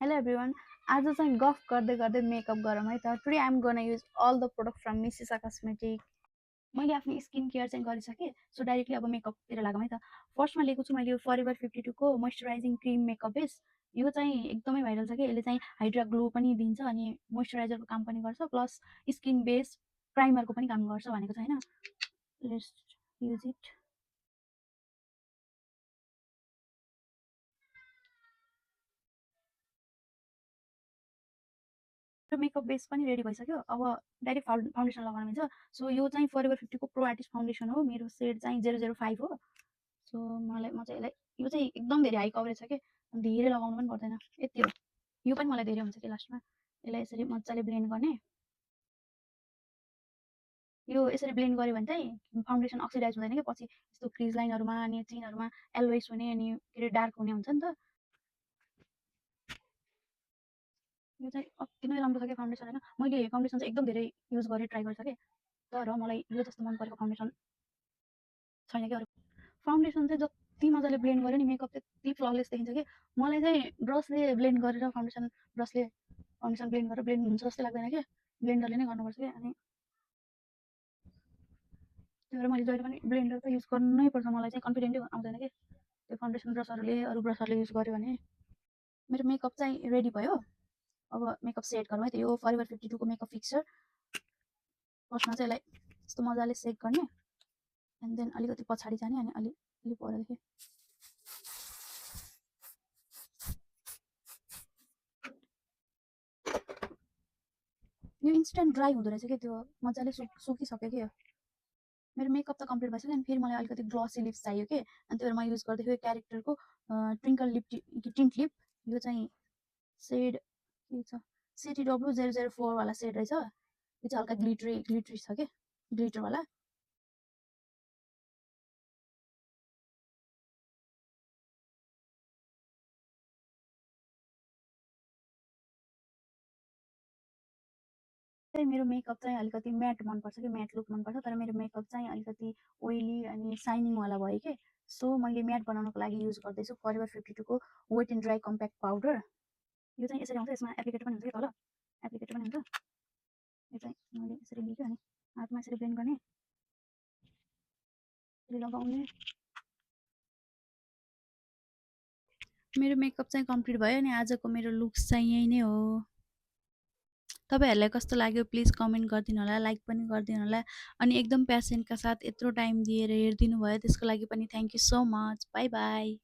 Hello everyone. आज चाहिँ गफ गर्दै गर्दै मेकअप गरौँ है त. Today I am gonna use all the product from मिसिसा कस्मेटिक. मैले आफ्नो स्किन केयर चाहिँ गरिसकेँ. सो डाइरेक्टली अब मेकअपतिर लागौँ है त. फर्स्टमा लिएको छु मैले यो फरेभर 52 को मोइस्चराइजिङ क्रिम मेकअप बेस. यो चाहिँ एकदमै भाइरल छ कि यसले चाहिँ हाइड्रा ग्लो पनि दिन्छ अनि मोइस्चराइजरको काम पनि गर्छ प्लस स्किन बेस प्राइमरको पनि काम गर्छ भनेको छ हैन. Let's use it. र मेकअप बेस पनि रेडी भइसक्यो. अब डाइरेक्ट फाउन्डेसन लगाउन मिल्छ. सो यो चाहिँ फरेभर 50 को प्रो आर्टिस्ट फाउन्डेसन हो. मेरो सेड चाहिँ 005 हो. सो म चाहिँ यसलाई यो चाहिँ एकदम धेरै हाई कभरेज छ के धेरै लगाउनु पनि पर्दैन. यति हो. यो पनि मलाई धेरै हुन्छ कि लास्टमा. यसलाई यसरी मजाले ब्लेन्ड गर्ने. यो यसरी ब्लेन्ड गर्यो भने चाहिँ फाउन्डेसन अक्सिडाइज हुँदैन के पछि यस्तो क्रिज लाइनहरुमा अनि चिनहरुमा एलोइस हुने अनि के डार्क हुने हुन्छ नि त. यो चाहिँ अति नै राम्रो छ के फाउन्डेसन हैन. मैले फाउन्डेसन चाहिँ एकदम धेरै युज गरे ट्राई गरिसके. तर मलाई यो जस्तो मन परेको फाउन्डेसन छैन के अरु. फाउन्डेसन चाहिँ जति मजाले ब्लेन्ड गर्यो नि मेकअप त्यति फ्ललेस देखिन्छ के. मलाई चाहिँ ब्रसले ब्लेन्ड गरेर ब्रसले फाउन्डेसन ब्लेन्ड गरेर ब्लेन्ड हुन्छ जस्तै लाग्दैन के. ब्लेन्डरले नै गर्नुपर्छ के. अनि त्यही भएर मैले जहिले पनि ब्लेन्डर त युज गर्नै पर्छ. मलाई चाहिँ कन्फिडेन्टै आउँदैन के त्यो फाउन्डेसन ब्रसहरुले अरु ब्रसहरुले युज गर्यो भने. मेरो मेकअप चाहिँ रेडी भयो. अब मेकअप सेट गरौँ है त. यो फरेभर 52 को मेकअप फिक्सर. फर्स्टमा चाहिँ यसलाई यस्तो मजाले सेक गर्ने एन्ड देन अलिकति पछाडी जाने अनि अलि परदेखि यो इन्स्टेन्ट ड्राई हुँदो रहेछ के त्यो मजाले सुकिसक्यो के. मेरो मेकअप त कम्प्लिट भइसक्यो अनि फेरि मलाई अलिकति ग्लोसी लिप्स चाहियो के. अनि त्यही भएर म युज गर्दै थिएँ क्यारेक्टरको ट्विङ्कल लिप टिन्ट लिप. यो चाहिँ सेड के छ CTW 004 वाला सेड रहेछ. यो चाहिँ हल्का ग्लिटरी छ के ग्लिटर वाला. चाहिँ मेरो मेकअप चाहिँ अलिकति म्याट मनपर्छ कि म्याट लुक मनपर्छ. तर मेरो मेकअप चाहिँ अलिकति ओइली अनि साइनिङ वाला भयो के. सो मैले म्याट बनाउनको लागि युज गर्दैछु फरेभर 52 को wet and dry compact powder. यो चाहिँ यसरी आउँछ. यसमा एप्लिकेटर पनि हुन्छ के तल एप्लिकेटर पनि हुन्छ. यो चाहिँ मैले यसरी लिएको अनि हातमा यसरी ब्लेन्ड गर्ने यसरी लगाउने. मेरो मेकअप चाहिँ कम्प्लिट भयो अनि आजको मेरो लुक्स चाहिँ यही नै हो. तपाईहरुलाई कस्तो लाग्यो प्लिज कमेन्ट गरिदिनु होला. लाइक पनि गरिदिनु होला. अनि एकदम प्यासनका साथ यत्रो टाइम दिएर हेरिदिनु भयो त्यसको लागि पनि thank you so much. Bye bye.